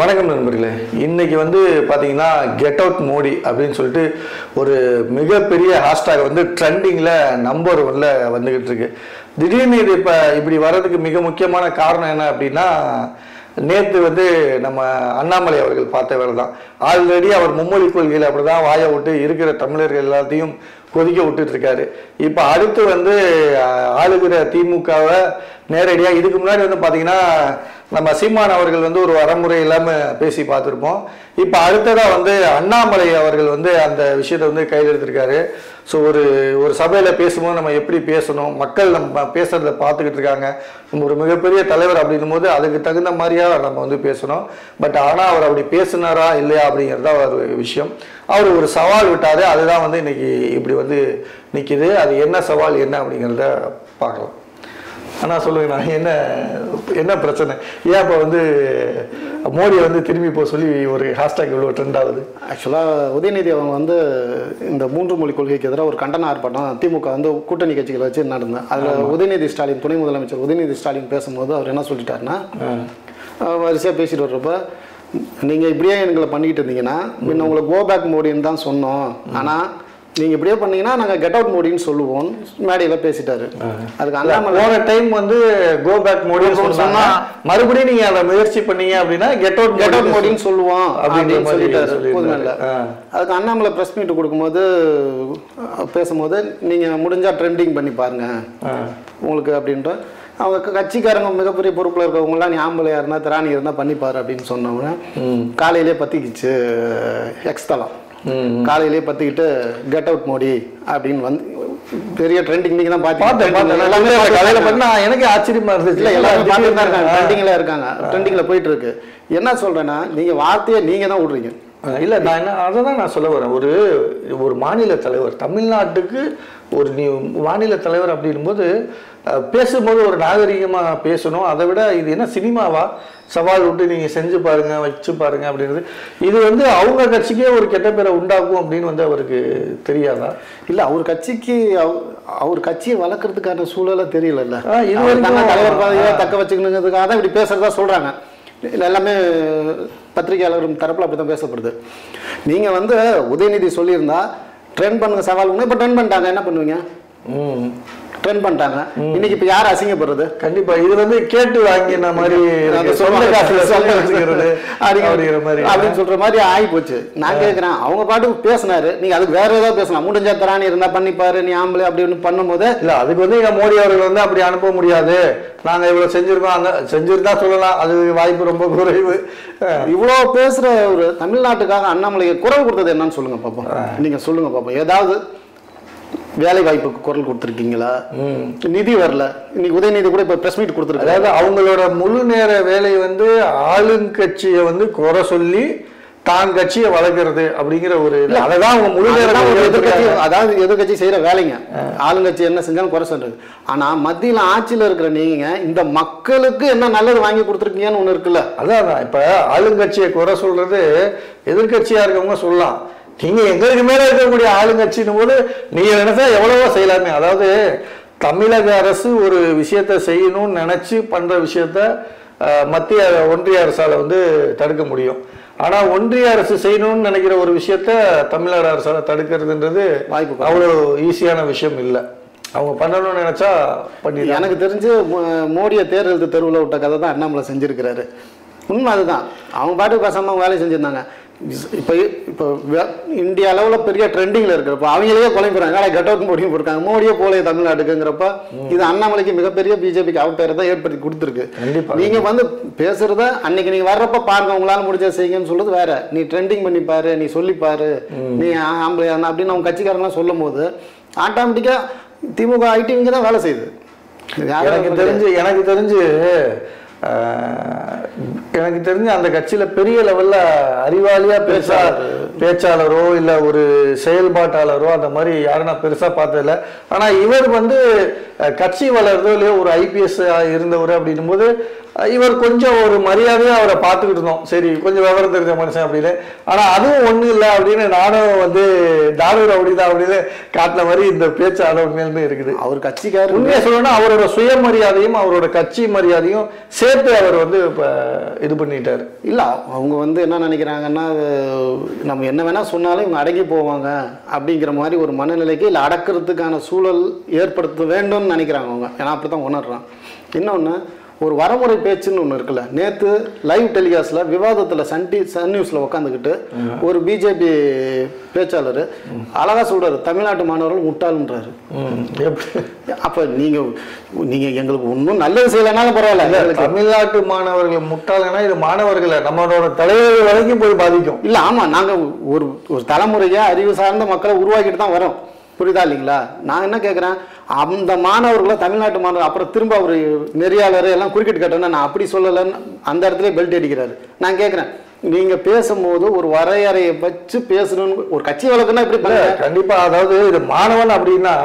வணக்கம் நண்பர்களே. இன்னைக்கு பார்த்தீங்கன்னா கெட் அவுட் மோடி அப்படின்னு சொல்லிட்டு ஒரு மிகப்பெரிய ஹேஷ்டாக் ட்ரெண்டிங்கில் நம்பர் 1ல வந்துக்கிட்டு இருக்கு. திடீர்னு இது இப்போ இப்படி வர்றதுக்கு மிக முக்கியமான காரணம் என்ன அப்படின்னா, நேற்று நம்ம அண்ணாமலை அவர்கள் பார்த்த வேலை தான். ஆல்ரெடி அவர் மும்மொழி கொள்கையில் அப்படி தான் வாயை விட்டு இருக்கிற தமிழர்கள் எல்லாத்தையும் கொதிக்க விட்டுட்டு இருக்காரு. இப்போ அடுத்து ஆளுகிற திமுகவை நேரடியாக இதுக்கு முன்னாடி பார்த்தீங்கன்னா நம்ம சீமான் அவர்கள் ஒரு வரமுறை இல்லாமல் பேசி பார்த்துருப்போம். இப்போ அடுத்ததாக அண்ணாமலை அவர்கள் அந்த விஷயத்தை கையில் எடுத்திருக்காரு. ஸோ ஒரு சபையில் பேசும்போது நம்ம எப்படி பேசணும், மக்கள் நம்ம பேசுறதை பார்த்துக்கிட்டு இருக்காங்க. நம்ம ஒரு மிகப்பெரிய தலைவர் அப்படின்னும் போது அதுக்கு தகுந்த மாதிரியாக நம்ம பேசணும். பட் ஆனால் அவர் அப்படி பேசினாரா இல்லையா அப்படிங்கிறதா ஒரு விஷயம். அவர் ஒரு சவால் விட்டார். அதுதான் இன்னைக்கு இப்படி நிற்கிது. அது என்ன சவால் என்ன அப்படிங்கிறத பார்க்கலாம். ஆனால் சொல்லுங்கண்ணா, என்ன பிரச்சனை? ஏன் இப்போ மோடியை திரும்பி போக சொல்லி ஒரு ஹேஷ்டாக் இவ்வளோ ட்ரெண்ட் ஆகுது? ஆக்சுவலாக உதயநிதி அவங்க இந்த 3 மொழி கொள்கைக்கு எதிராக ஒரு கண்டன ஆர்ப்பாட்டம் திமுக கூட்டணி கட்சிகளை வச்சு நடந்தேன். அதில் உதயநிதி ஸ்டாலின், துணை முதலமைச்சர் உதயநிதி ஸ்டாலின் பேசும்போது அவர் என்ன சொல்லிட்டாருன்னா, வரிசையாக பேசிட்டு வர்றப்ப, நீங்கள் இப்படியே எங்களை பண்ணிக்கிட்டு இருந்தீங்கன்னா இன்னும் உங்களை கோ பேக் மோடின்னு தான் சொன்னோம், ஆனால் நீங்கள் இப்படியே பண்ணீங்கன்னா நாங்கள் கெட் அவுட் மோடின்னு சொல்லுவோம் மேடையில் பேசிட்டாரு. அதுக்கு அண்ணாமலை போன டைம் கோ பேக் மோடின்னு சொன்னா மறுபடியும் நீங்கள் அதை முயற்சி பண்ணீங்க அப்படின்னா கெட் அவுட் மோடின்னு சொல்லுவோம் அப்படின்னு சொல்லிட்டாரு. புதுமையில் அதுக்கு அண்ணாமலை ப்ரெஸ் மீட் கொடுக்கும்போது பேசும்போது நீங்கள் முடிஞ்சால் ட்ரெண்டிங் பண்ணி பாருங்க உங்களுக்கு அப்படின்ற, அவங்க கட்சிக்காரங்க மிகப்பெரிய பொறுப்பில் இருக்கவங்களாம், நீ ஆம்பளையா இருந்தால் திராணி இருந்தால் பண்ணிப்பாரு அப்படின்னு சொன்னவங்க காலையிலே பற்றிக்கிச்சு. எக்ஸ்தலம் காலையிலேயே பற்றிக்கிட்டு கெட் அவுட் மோடி அப்படின்னு பெரிய ட்ரெண்டிங். நீங்கள் தான் பார்த்தீங்கன்னா எனக்கு ஆச்சரியமா இருந்துச்சு. இல்லை, எல்லாரும் பார்த்துட்டு தான் இருக்காங்க, ட்ரெண்டிங்கில் இருக்காங்க, ட்ரெண்டிங்கில் போயிட்டு இருக்கு. என்ன சொல்கிறேன்னா, நீங்கள் வார்த்தையை நீங்கள் தான் விட்றீங்க. இல்லை, நான் அதை தான் நான் சொல்ல வரேன். ஒரு மாநில தலைவர், தமிழ்நாட்டுக்கு நீ மாநில தலைவர் அப்படின்போது பேசும்போது ஒரு நாகரிகமாக பேசணும். அதை விட இது என்ன சினிமாவா, சவால் விட்டு நீங்கள் செஞ்சு பாருங்க, வச்சு பாருங்க அப்படின்றது, இது அவங்க கட்சிக்கே ஒரு கெட்ட பேரை உண்டாக்கும் அப்படின்னு அவருக்கு தெரியாதா? இல்லை, அவர் கட்சியை வளர்க்கறதுக்கான சூழலை தெரியல. இது வரைக்கும் தலைவர் பதவியை தக்க வச்சுக்கணுங்கிறதுக்காக தான் இப்படி பேசுறதா சொல்றாங்க. எல்லாமே பத்திரிகையாளர் தரப்புல அப்படித்தான் பேசப்படுது. நீங்க உதயநிதி சொல்லியிருந்தா ட்ரெண்ட் பண்ணுங்க சவால், இப்போ ட்ரெண்ட் பண்ணிட்டாங்க, என்ன பண்ணுவீங்க? ட்ரெண்ட் பண்ணிட்டாங்க. இன்னைக்கு இப்ப யார் அசிங்கப்படுறது? கண்டிப்பா இது கேட்டு வாங்கின மாதிரி அப்படின்னு சொல்ற மாதிரி ஆகி போச்சு. நான் கேட்கிறேன், அவங்க பாட்டுக்கு பேசினாரு, நீங்க அதுக்கு வேற ஏதாவது பேசலாம். முடிஞ்சா தராணி இருந்தா பண்ணிப்பாரு, நீ ஆம்பளை அப்படின்னு பண்ணும் போது இல்ல, அதுக்கு மோடி அவர்கள் அப்படி அனுப்ப முடியாது, நாங்க இவ்வளவு செஞ்சிருக்கோம், அந்த செஞ்சிருந்தா சொல்லலாம், அது வாய்ப்பு ரொம்ப குறைவு. இவ்வளவு பேசுற ஒரு தமிழ்நாட்டுக்காக அண்ணாமலைக்கு குரல் கொடுத்தது என்னன்னு சொல்லுங்க பாப்போம். நீங்க சொல்லுங்க பாப்போம். ஏதாவது வேலை வாய்ப்புக்கு குரல் கொடுத்துருக்கீங்களா? நிதி வரல. இன்னைக்கு உதயநிதி கூட இப்ப பிரஸ் மீட் கொடுத்துருக்கு. அதாவது அவங்களோட முழு நேர வேலை ஆளுங்கட்சியை குறை சொல்லி தான் கட்சியை வளர்க்கறது அப்படிங்கிற ஒரு, அதான் அவங்க முழு நேரம் எதிர்கட்சி, அதாவது எதிர்கட்சி செய்யற வேலைங்க. ஆளுங்கட்சி என்ன செஞ்சாலும் குறை சொல்றது. ஆனா மத்தியில ஆட்சியில இருக்கிற நீங்க இந்த மக்களுக்கு என்ன நல்லது வாங்கி கொடுத்துருக்கீங்கன்னு ஒண்ணு இருக்குல்ல. அதான் இப்ப ஆளுங்கட்சியை குறை சொல்றது எதிர்கட்சியா இருக்கவங்க சொல்லலாம். நீங்க எங்களுக்கு மேல இருக்கக்கூடிய ஆளுங்கட்சின் போது நீங்க நினைச்சா எவ்வளவோ செய்யலாமே. அதாவது தமிழக அரசு ஒரு விஷயத்த செய்யணும்னு நினைச்சு பண்ற விஷயத்த மத்திய ஒன்றிய அரசால தடுக்க முடியும். ஆனா ஒன்றிய அரசு செய்யணும்னு நினைக்கிற ஒரு விஷயத்த தமிழ்நாடு அரசால தடுக்கிறதுன்றது வாய்ப்பு அவ்வளோ ஈஸியான விஷயம் இல்லை. அவங்க பண்ணணும்னு நினைச்சா பண்ணி. எனக்கு தெரிஞ்சு மோடியை தேர்தல் தெருவில் விட்ட கதை தான் அண்ணாமலை செஞ்சிருக்கிறாரு. உண்மை அதுதான். அவங்க பாட்டுக்கு பேசாம வேலை செஞ்சிருந்தாங்க. இப்போ இந்திய அளவில் பெரிய ட்ரெண்டிங்கில் இருக்கிறப்ப அவங்களே குழம்புறாங்க, கெட் அவுட் மோடியும் போயிருக்காங்க, மோடியே போல தமிழ்நாட்டுக்குங்கிறப்ப இது அண்ணாமலைக்கு மிகப்பெரிய பிஜேபிக்கு அவப்பேரை தான் ஏற்படுத்தி கொடுத்துருக்கு. நீங்க பேசுறத அன்னைக்கு நீங்க வர்றப்ப பாருங்க, உங்களால முடிஞ்ச செய்யுங்கன்னு சொல்றது வேற. நீ ட்ரெண்டிங் பண்ணிப்பாரு, நீ சொல்லிப்பாரு, நீ ஆம்பளை அப்படின்னு அவங்க கட்சிக்காரங்களாம் சொல்லும் போது ஆட்டோமேட்டிக்கா திமுக ஐடிவிங்க தான் வேலை செய்யுது. எனக்கு தெரிஞ்சு அந்த கட்சியில பெரிய லெவல்ல அறிவாளியா பேச்சாளரோ இல்ல ஒரு செயல்பாட்டாளரோ அந்த மாதிரி யாரும் நான் பெருசா பார்த்ததில்ல. ஆனா இவர் கட்சி வளர்றதோ இல்லையோ ஒரு IPS இருந்தவர் அப்படின்னும் போது இவர் கொஞ்சம் ஒரு மரியாதையாக அவரை பார்த்துக்கிட்டு இருந்தோம். சரி கொஞ்சம் விவரம் தெரிஞ்ச மனுஷன் அப்படின்னு. ஆனால் அதுவும் ஒன்றும் இல்லை அப்படின்னு நானும் வந்து தாரூர் அப்படிதான் அப்படின்னு காட்டின மாதிரி இந்த பேச்சு உண்மையிலுமே இருக்குது. அவர் கட்சிக்காரர் உண்மையாக சொல்லணும்னா அவரோட சுயமரியாதையும் அவரோட கட்சி மரியாதையும் சேர்த்து அவர் வந்து இப்போ இது பண்ணிட்டார். இல்லை அவங்க வந்து என்ன நினைக்கிறாங்கன்னா நம்ம என்ன வேணால் சொன்னாலும் இவங்க அடங்கி போவாங்க அப்படிங்கிற மாதிரி ஒரு மனநிலைக்கு இல்லை அடக்கிறதுக்கான சூழல் ஏற்படுத்த வேண்டும்னு நினைக்கிறாங்க அவங்க. ஏன்னா அப்படி தான் உணர்றான். இன்னொன்று ஒரு வரமுறை பேச்சுன்னு ஒன்று இருக்குல்ல, நேற்று லைவ் டெலிகாஸ்டில் விவாதத்தில் சன் நியூஸில் உட்காந்துக்கிட்டு ஒரு பிஜேபி பேச்சாளர் அழகாக சொல்கிறாரு, தமிழ்நாட்டு மாணவர்கள் முட்டாளுன்றாரு. அப்போ நீங்கள் எங்களுக்கு ஒன்றும் நல்லது செய்யலைனாலும் பரவாயில்ல, தமிழ்நாட்டு மாணவர்கள் முட்டாளனா இது மாணவர்களை நம்மளோட தலைவர்கள் வரைக்கும் போய் பாதிக்கும். இல்லை ஆமாம், நாங்கள் ஒரு தலைமுறையாக அறிவு சார்ந்த மக்களை உருவாக்கிட்டு தான் வரோம், புரியுதா இல்லைங்களா? நான் என்ன கேட்குறேன், அந்த மாணவர்களை தமிழ்நாட்டு மாணவர் அப்புறம் திரும்ப அவர் நெறியாளர் எல்லாம் குறுக்கிட்டு கேட்டோன்னா நான் அப்படி சொல்லலைன்னு அந்த இடத்துல பெல்ட் அடிக்கிறாரு. நான் கேட்குறேன், நீங்கள் பேசும்போது ஒரு வரையறையை வச்சு பேசணும்னு ஒரு கட்சி வழக்குன்னா இப்படி பண்ண கண்டிப்பாக. அதாவது இது மாணவன் அப்படின்னா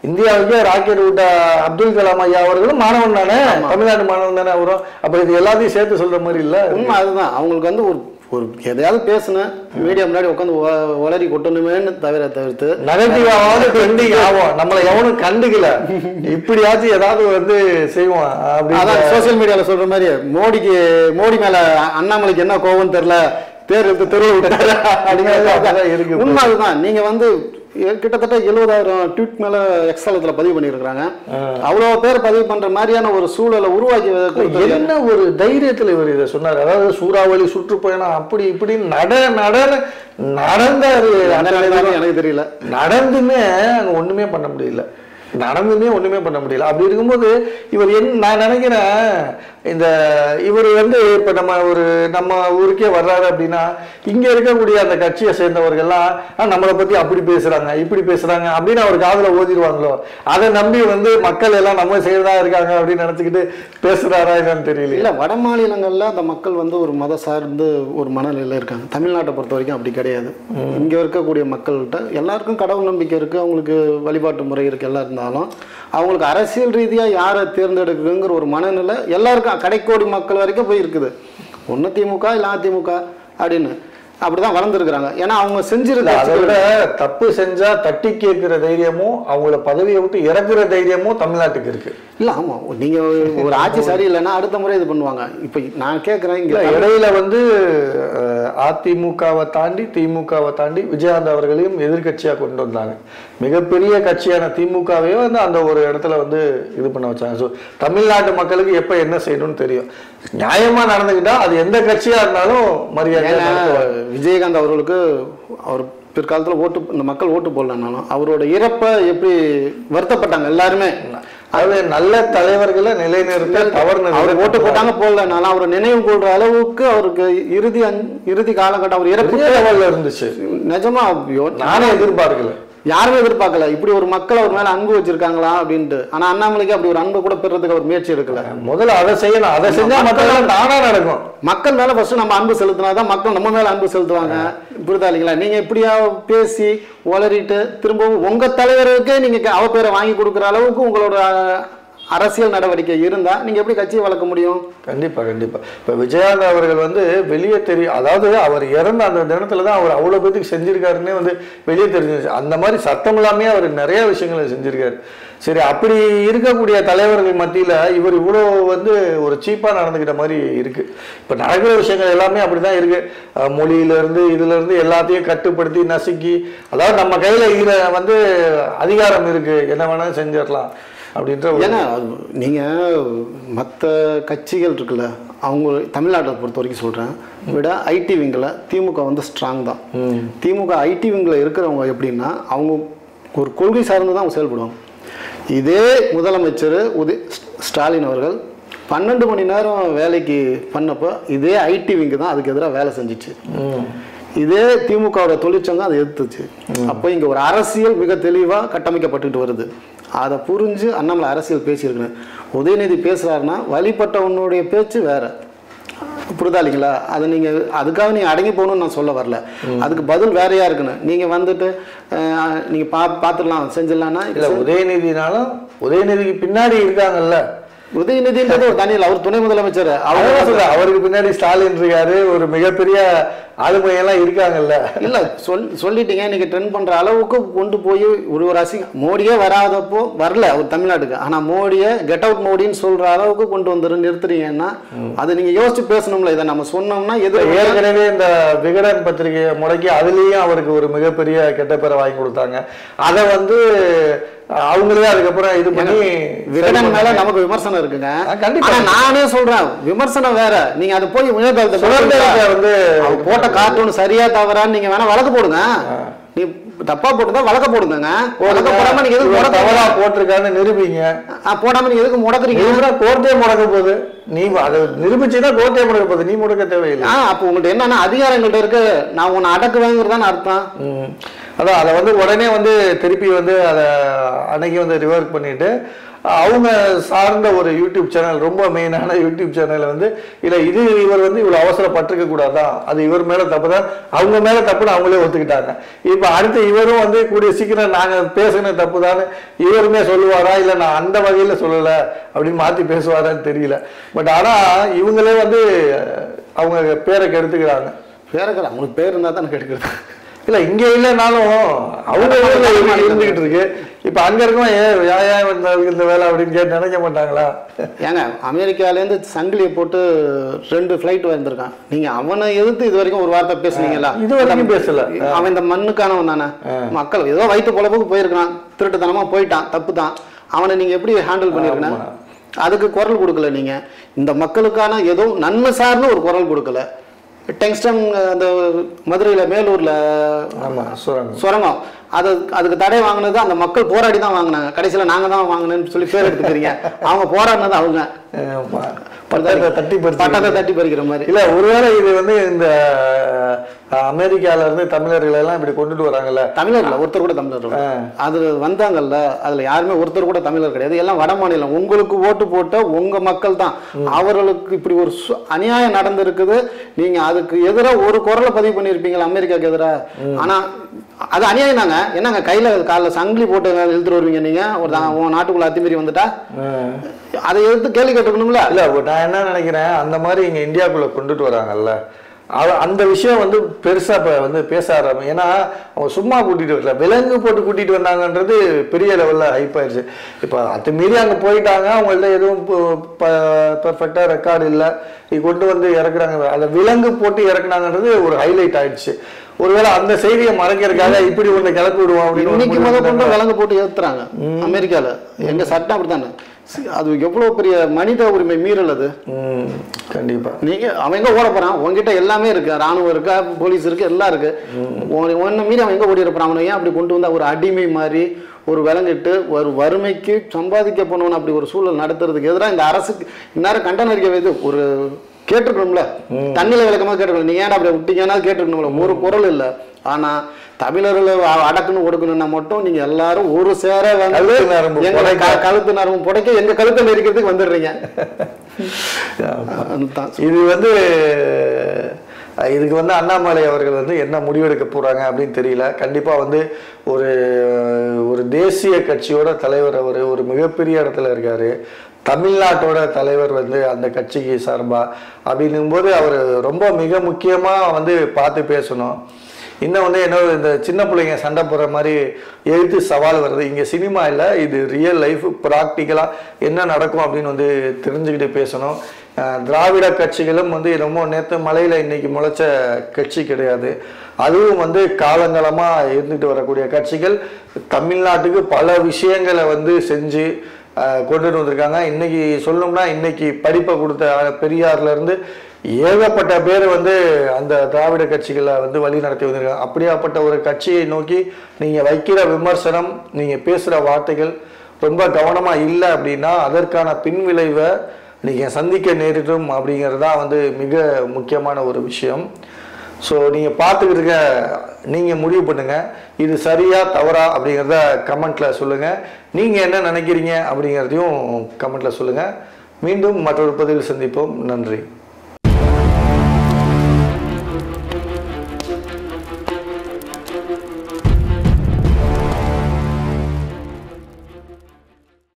இந்தியாவுக்கே ராக்கெட் விட்ட அப்துல் கலாம் ஐயா அவர்களும் மாணவன் தானே, தமிழ்நாடு மாணவன் தானே அவரும். அப்போ இது எல்லாத்தையும் சேர்த்து சொல்கிற மாதிரி இல்லை. உண்மை அதுதான். அவங்களுக்கு வந்து ஒரு எதையாவது பேசுனேன் மீடியா முன்னாடி உட்காந்து வளரி கொட்டணுமேன்னு தவிர்த்து நெகட்டிவாவது ட்ரெண்டிங் ஆகும், நம்மளை எவனும் கண்டுக்கல, இப்படியாச்சும் ஏதாவது வந்து செய்வோம். அதான் சோசியல் மீடியாவில் சொல்ற மாதிரி மோடி மேல அண்ணாமலைக்கு என்ன கோபம் தெரியல, பேர் எடுத்து தெருவில் விட்டாரு அப்படிங்கிறது இருக்கு. உண்மை அதுதான். நீங்க வந்து கிட்டத்தட்ட 70,000 ட்வீட் மேல எக்ஸலத்தில் பதிவு பண்ணியிருக்கிறாங்க. அவ்வளோ பேர் பதிவு பண்ற மாதிரியான ஒரு சூழலை உருவாக்கி என்ன ஒரு தைரியத்தில் இவர் இதை சொன்னார். அதாவது சூறாவளி சுற்றுப்பயணம் அப்படி இப்படி நடந்தாரு. எனக்கு தெரியல, நடந்துமே அங்க ஒண்ணுமே பண்ண முடியல, ஒண்ணுமே பண்ண முடியல. அப்படி இருக்கும்போது இவர் நான் நினைக்கிறேன், இவர் வந்து இப்ப நம்ம ஊருக்கே வர்றாரு அப்படின்னா இங்க இருக்கக்கூடிய அந்த கட்சியை சேர்ந்தவர்கள்லாம் நம்மளை பத்தி அப்படி பேசுறாங்க இப்படி பேசுறாங்க அப்படின்னு அவர் காதுல ஓதிடுவாங்களோ, அதை நம்பி வந்து மக்கள் எல்லாம் நம்ம செய்யறதா இருக்காங்க அப்படின்னு நினைச்சுக்கிட்டு பேசுறாரா என்னன்னு தெரியல. இல்ல வட மாநிலங்கள்ல அந்த மக்கள் வந்து ஒரு மத சார்ந்து ஒரு மனநிலையில இருக்காங்க. தமிழ்நாட்டை பொறுத்த வரைக்கும் அப்படி கிடையாது. இங்க இருக்கக்கூடிய மக்கள்கிட்ட எல்லாருக்கும் கடவுள் நம்பிக்கை இருக்கு, அவங்களுக்கு வழிபாட்டு முறை இருக்கு, எல்லாம் இருந்தாலும் அவங்களுக்கு அரசியல் ரீதியா யாரை தேர்ந்தெடுக்குங்கிற ஒரு மனநிலை எல்லாருக்கும் கடைக்கோடி மக்கள் வரைக்கும் போய் இருக்குது. ஒன்று திமுக இல்லை அதிமுக அப்படின்னு அப்படிதான் வளர்ந்துருக்கிறாங்க. ஏன்னா அவங்க செஞ்சிருக்காங்க. அதை விட தப்பு செஞ்சா தட்டி கேட்கிற தைரியமும் அவங்கள பதவியை விட்டு இறக்குற தைரியமும் தமிழ்நாட்டுக்கு இருக்கு. இல்ல ஆமா, நீங்க ஒரு ஆட்சி சரியில்லைன்னா அடுத்த முறை இது பண்ணுவாங்க. இப்ப நான் கேட்கிறேன், இங்க இடையில வந்து அதிமுகவை தாண்டி திமுகவை தாண்டி விஜயகாந்த் அவர்களையும் எதிர்கட்சியா கொண்டு வந்தாங்க. மிகப்பெரிய கட்சியான திமுகவையும் வந்து அந்த ஒரு இடத்துல வந்து இது பண்ண வச்சாங்க. ஸோ தமிழ்நாட்டு மக்களுக்கு எப்ப என்ன செய்யணும்னு தெரியும். நியாயமா நடந்துக்கிட்டா அது எந்த கட்சியா இருந்தாலும் மரியாதை. விஜயகாந்த் அவர்களுக்கு அவர் பிற்காலத்தில் இந்த மக்கள் ஓட்டு போடலனாலும் அவரோட இறப்பை எப்படி வருத்தப்பட்டாங்க எல்லாருமே. அது நல்ல தலைவர்களை நிலைநிறுத்த தவறு. அவர் ஓட்டு போட்டாங்க போடலனாலும் அவர் நினைவு கொள்ற அளவுக்கு அவருக்கு இறுதி காலகட்டம் அவர் இறப்பு லெவல்ல இருந்துச்சு. நிஜமா நானே எதிர்பார்க்கல, யாருமே எதிர்பார்க்கல இப்படி ஒரு மக்கள் அவர் மேல அன்பு வச்சிருக்காங்களா அப்படின்ட்டு. ஆனா அண்ணாமலைக்கு அப்படி ஒரு அன்பு கூட பெறதுக்கு அவர் முயற்சி எடுக்கல. முதல்ல அதை செய்யணும், அதை செஞ்சா மக்கள் தானா நடக்கும். மக்கள் மேல ஃபர்ஸ்ட் நம்ம அன்பு செலுத்தினாதான் மக்கள் நம்ம மேல அன்பு செலுத்துவாங்க. புரியுதா இல்லைங்களா? நீங்க இப்படியா பேசி வளரிட்டு திரும்பவும் உங்க தலைவருக்கே நீங்க அவ பேரை வாங்கி கொடுக்குற அளவுக்கு உங்களோட அரசியல் நடவடிக்கை இருந்தா நீங்க எப்படி கட்சியை வளர்க்க முடியும்? கண்டிப்பா கண்டிப்பா. இப்ப விஜயகாந்த் அவர்கள் வந்து வெளியே தெரியும், அதாவது அவர் இறந்த அந்த தினத்துலதான் அவர் அவ்வளவு பேருக்கு செஞ்சிருக்காருன்னே வந்து வெளியே தெரிஞ்சிருச்சு. அந்த மாதிரி சத்தம் இல்லாமே அவர் நிறைய விஷயங்களை செஞ்சிருக்காரு. சரி, அப்படி இருக்கக்கூடிய தலைவர்கள் மத்தியில இவர் இவ்வளவு வந்து ஒரு சீப்பா நடந்துக்கிட்ட மாதிரி இருக்கு. இப்ப நடக்கிற விஷயங்கள் எல்லாமே அப்படிதான் இருக்கு. மொழியில இருந்து இதுல இருந்து எல்லாத்தையும் கட்டுப்படுத்தி நசுக்கி, அதாவது நம்ம கையில இதுல வந்து அதிகாரம் இருக்கு, என்ன வேணாலும் செஞ்சிடலாம் அப்படின்ற. ஏன்னா நீங்கள் மற்ற கட்சிகள் இருக்குல்ல, அவங்க தமிழ்நாட்டை பொறுத்த வரைக்கும் சொல்கிறேன் விட ஐடி விங்கில் திமுக வந்து ஸ்ட்ராங் தான். திமுக ஐடி விங்கில் இருக்கிறவங்க எப்படின்னா அவங்க ஒரு கொள்கை சார்ந்து தான் அவங்க செயல்படுவாங்க. இதே முதலமைச்சர் ஸ்டாலின் அவர்கள் 12 மணி நேரம் வேலைக்கு பண்ணப்போ இதே ஐடி விங்கு தான் அதுக்கு எதிராக வேலை செஞ்சிச்சு. இதே திமுகவோட தொழிற்சங்கம் அதை எதிர்த்துச்சு. அப்போ இங்கே ஒரு அரசியல் மிக தெளிவாக கட்டமைக்கப்பட்டுக்கிட்டு வருது. அதை புரிஞ்சு அண்ணாமலை அரசியல் பேசியிருக்கணும். உதயநிதி பேசுகிறாருன்னா வழிபட்டவனுடைய பேச்சு வேற, புரிதா இல்லைங்களா? அதை நீங்கள் அதுக்காக நீங்கள் அடங்கி போகணும்னு நான் சொல்ல வரல, அதுக்கு பதில் வேறையாக இருக்குன்னு நீங்கள் வந்துட்டு நீங்கள் பார்த்துடலாம் செஞ்சிடலான்னா இல்லை. உதயநிதினாலும் உதயநிதிக்கு பின்னாடி இருக்காங்கல்ல, உதயநிதின்றது ஒரு தனியில் அவர் துணை முதலமைச்சர். அவருக்கு பின்னாடி ஸ்டாலின் இருக்காரு, ஒரு மிகப்பெரிய ஆளுமையெல்லாம் இருக்காங்கல்ல. இல்ல சொல்லிட்டீங்க, இன்னைக்கு ட்ரெண்ட் பண்ற அளவுக்கு கொண்டு போய் ஒரு மோடியே வராதப்போ வரல அவர் தமிழ்நாட்டுக்கு. ஆனா மோடியை கெட் அவுட் மோடின்னு சொல்ற அளவுக்கு கொண்டு வந்து நிறுத்துறீங்கன்னா அது நீங்க யோசிச்சு பேசணும்ல. இதை நம்ம சொன்னோம்னா ஏற்கனவே இந்த விகடன் பத்திரிகையை முடக்கி அதுலயும் அவருக்கு ஒரு மிகப்பெரிய கெட்ட பேரை வாங்கி கொடுத்தாங்க. அதை வந்து அவங்களே அதுக்கப்புறம் இது பண்ணி விகடன் மேல நமக்கு விமர்சனம் இருக்குங்க. கண்டிப்பா நானே சொல்றேன், விமர்சனம் வேற. நீங்க அது போய் இணையதளத்தை வந்து போட்ட கார்ட்டூன் சரியா தவறான்னு நீங்க வேணா வழக்கு போடுங்க. நீ தப்பா போட்டுதான் வழக்க போடுங்க. வழக்க போடாம நீங்க எதுக்கு தவறா போட்டிருக்கான்னு நிரூபிங்க. போடாம நீங்க எதுக்கு முடக்குறீங்க? கோர்ட்டே முடக்க போகுது. நீ அதை நிரூபிச்சுன்னா கோர்ட்டே முடக்க போகுது, நீ முடக்க தேவையில்லை. அப்போ உங்கள்ட்ட என்னன்னா அதிகாரங்கள்ட்ட இருக்கு, நான் உன்னை அடக்குவேங்கிறதான்னு அர்த்தம். அதான் அதை வந்து உடனே வந்து திருப்பி வந்து அதை அன்னைக்கு வந்து ரிவர்க் பண்ணிட்டு அவங்க சார்ந்த ஒரு யூடியூப் சேனல், ரொம்ப மெயினான யூடியூப் சேனல் வந்து இல்லை இது இவர் வந்து இவ்வளோ அவசரப்பட்டிருக்க கூடாதான், அது இவர் மேலே தப்பு தான், அவங்க மேலே தப்புன்னு அவங்களே ஒத்துக்கிட்டாங்க. இப்போ அடுத்து இவரும் வந்து கூடிய சீக்கிரம் நாங்கள் பேசுன தப்பு தான் இவருமே சொல்லுவாரா, இல்லை நான் அந்த வகையில் சொல்லலை அப்படின்னு மாற்றி பேசுவாரான்னு தெரியல. பட் ஆனால் இவங்களே வந்து அவங்க பேரை கெடுத்துக்கிறாங்க. அவங்களுக்கு பேர் இருந்தால் தான் கெடுக்கிறது. இல்லை இங்கே இல்லைனாலும் அவங்க இருந்துகிட்டு இருக்கு. இப்போ அங்கே இருக்கோம் இந்த வேலை அப்படின்னு கேட்டு நினைக்க மாட்டாங்களா? ஏங்க அமெரிக்காலேருந்து சங்கிலியை போட்டு 2 ஃப்ளைட் வந்திருக்கான். நீங்கள் அவனை எதிர்த்து இது வரைக்கும் ஒரு வார்த்தை பேசுனீங்களா? இது வரைக்கும் பேசல. அவன் இந்த மண்ணுக்கானவன் தானே. மக்கள் ஏதோ வயிற்று பொழப்புக்கு போயிருக்கான், திருட்டுத்தனமாக போயிட்டான், தப்பு தான். அவனை நீங்கள் எப்படி ஹேண்டில் பண்ணியிருக்கணும்? அதுக்கு குரல் கொடுக்கல. நீங்கள் இந்த மக்களுக்கான ஏதோ நன்மை சார்ந்து ஒரு குரல் கொடுக்கல. டெங்ஸ்டன் அந்த மதுரையில் மேலூரில் சுரங்கம் அதுக்கு தடை வாங்கினது அந்த மக்கள் போராடி தான் வாங்கினாங்க. கடைசியில் நாங்கள் தான் வாங்கினேன்னு சொல்லி பேர் எடுத்துக்கிறீங்க. அவங்க போராடினது அவங்க பட்டத்தை தட்டி பறிக்கிற மாதிரி. இல்லை ஒருவேளை இது வந்து இந்த அமெரிக்கால இருந்து தமிழர்கள் எல்லாம் இப்படி கொண்டுட்டு வராங்கல்ல, தமிழர்கள் ஒருத்தர் கூட தமிழர் அது வந்தாங்கல்ல, அதுல யாருமே ஒருத்தர் கூட தமிழர் கிடையாது. எல்லாம் வட மாநிலம். உங்களுக்கு ஓட்டு போட்ட உங்க மக்கள் தான். அவர்களுக்கு இப்படி ஒரு அநியாயம் நடந்திருக்குது, நீங்க அதுக்கு எதிராக ஒரு குரலை பதிவு பண்ணியிருப்பீங்களா அமெரிக்காவுக்கு எதிராக? ஆனா அது அநியாயம் தாங்க. என்னங்க கையில காலைல சங்கிலி போட்டு இழுத்துட்டு வருவீங்க நீங்க ஒரு நாட்டுக்குள்ள அத்துமீறி வந்துட்டா? அதை எதிர்த்து கேள்வி கேட்டுக்கணும்ல. இல்ல நான் என்ன நினைக்கிறேன், அந்த மாதிரி இங்க இந்தியாவுக்குள்ள கொண்டுட்டு வராங்கல்ல, அந்த விஷயம் வந்து பெருசா இப்ப வந்து பேச ஆரம்பி. ஏன்னா அவங்க சும்மா கூட்டிட்டு வரல, விலங்கு போட்டு கூட்டிட்டு வந்தாங்கன்றது பெரிய லெவல்ல ஹைப் ஆயிடுச்சு. இப்ப அது மீறி அங்க போயிட்டாங்க, அவங்கள்ட்ட எதுவும் பெர்ஃபெக்டா ரெக்கார்டு இல்லை, இது கொண்டு வந்து இறக்குறாங்க. அந்த விலங்கு போட்டு இறக்குனாங்கன்றது ஒரு ஹைலைட் ஆயிடுச்சு. ஒருவேளை அந்த செய்தியை மறைக்கிறதுக்காக இப்படி ஒண்ணு கிளப்பி விடுவோம் அப்படின்னு இன்னைக்கு முதல் கொண்டு விலங்கு போட்டு ஏத்துறாங்க அமெரிக்கால. எங்க சட்டம் அப்படித்தானே. அது எவ்வளவு பெரிய மனித உரிமை மீறல் அது. கண்டிப்பா. நீங்க அவன் எங்க ஓட போறான்? உங்ககிட்ட எல்லாமே இருக்கு, ராணுவம் இருக்கு, போலீஸ் இருக்கு, எல்லாம் இருக்கு. ஒன்னு மீறி அவன் எங்க ஓடி இருப்பான்? அவனை ஏன் அப்படி கொண்டு வந்தா ஒரு அடிமை மாதிரி ஒரு விலங்கிட்டு ஒரு வறுமைக்கு சம்பாதிக்க போனவன் அப்படி ஒரு சூழல் நடத்துறதுக்கு எதிராக இந்த அரசுக்கு இந்நேரம் கண்டனம் அறிக்கை வைத்து ஒரு கேட்டுக்கணும்ல, தண்ணியில விளக்கமா கேட்டுக்கணும். நீங்க ஏன்னா அப்படி விட்டீங்கன்னா கேட்டுக்கணும்ல. ஒரு குரல் இல்லை. ஆனா தமிழர்களை அடக்கணும் ஒடுக்கணும்னா மட்டும் நீங்க எல்லாரும் ஒரு சேர கழுத்து நரம்பு புடைக்க எங்க கழுத்தை நெரிக்கிறதுக்கு வந்துடுறீங்க. இது வந்து இதுக்கு வந்து அண்ணாமலை அவர்கள் வந்து என்ன முடிவெடுக்க போறாங்க அப்படின்னு தெரியல. கண்டிப்பா வந்து ஒரு தேசிய கட்சியோட தலைவர், அவர் ஒரு மிகப்பெரிய இடத்துல இருக்காரு. தமிழ்நாட்டோட தலைவர் வந்து அந்த கட்சிக்கு சார்பா அப்படின்னும்போது அவர் ரொம்ப மிக முக்கியமாக வந்து பார்த்து பேசணும். இன்னும் வந்து என்ன, இந்த சின்ன பிள்ளைங்க சண்டை போடுற மாதிரி எழுத்து சவால் வருது. இங்கே சினிமா இல்லை, இது ரியல் லைஃப், ப்ராக்டிக்கலாக என்ன நடக்கும் அப்படின்னு வந்து தெரிஞ்சுக்கிட்டு பேசணும். திராவிட கட்சிகளும் வந்து ரொம்ப நேற்று மலையில் இன்னைக்கு முளைச்ச கட்சி கிடையாது. அதுவும் வந்து காலங்காலமாக இருந்துட்டு வரக்கூடிய கட்சிகள் தமிழ்நாட்டுக்கு பல விஷயங்களை வந்து செஞ்சு கொண்டுட்டு வந்திருக்காங்க. இன்னைக்கு சொல்லணும்னா இன்னைக்கு படிப்பை கொடுத்த பெரியார்லேருந்து ஏகப்பட்ட பேர் வந்து அந்த திராவிட கட்சிகளை வந்து வழி நடத்தி வந்திருக்காங்க. அப்படியாப்பட்ட ஒரு கட்சியை நோக்கி நீங்கள் வைக்கிற விமர்சனம், நீங்கள் பேசுகிற வார்த்தைகள் ரொம்ப கவனமாக இல்லை அப்படின்னா அதற்கான பின்விளைவை நீங்கள் சந்திக்க நேரிடும் அப்படிங்கிறது தான் வந்து மிக முக்கியமான ஒரு விஷயம். ஸோ நீங்கள் பார்த்துக்கிட்டு இருக்க நீங்கள் முடிவு பண்ணுங்கள், இது சரியா தவறா அப்படிங்கிறத கமெண்ட்டில் சொல்லுங்கள். நீங்கள் என்ன நினைக்கிறீங்க அப்படிங்கிறதையும் கமெண்ட்டில் சொல்லுங்கள். மீண்டும் மற்றொரு பதிவில் சந்திப்போம். நன்றி.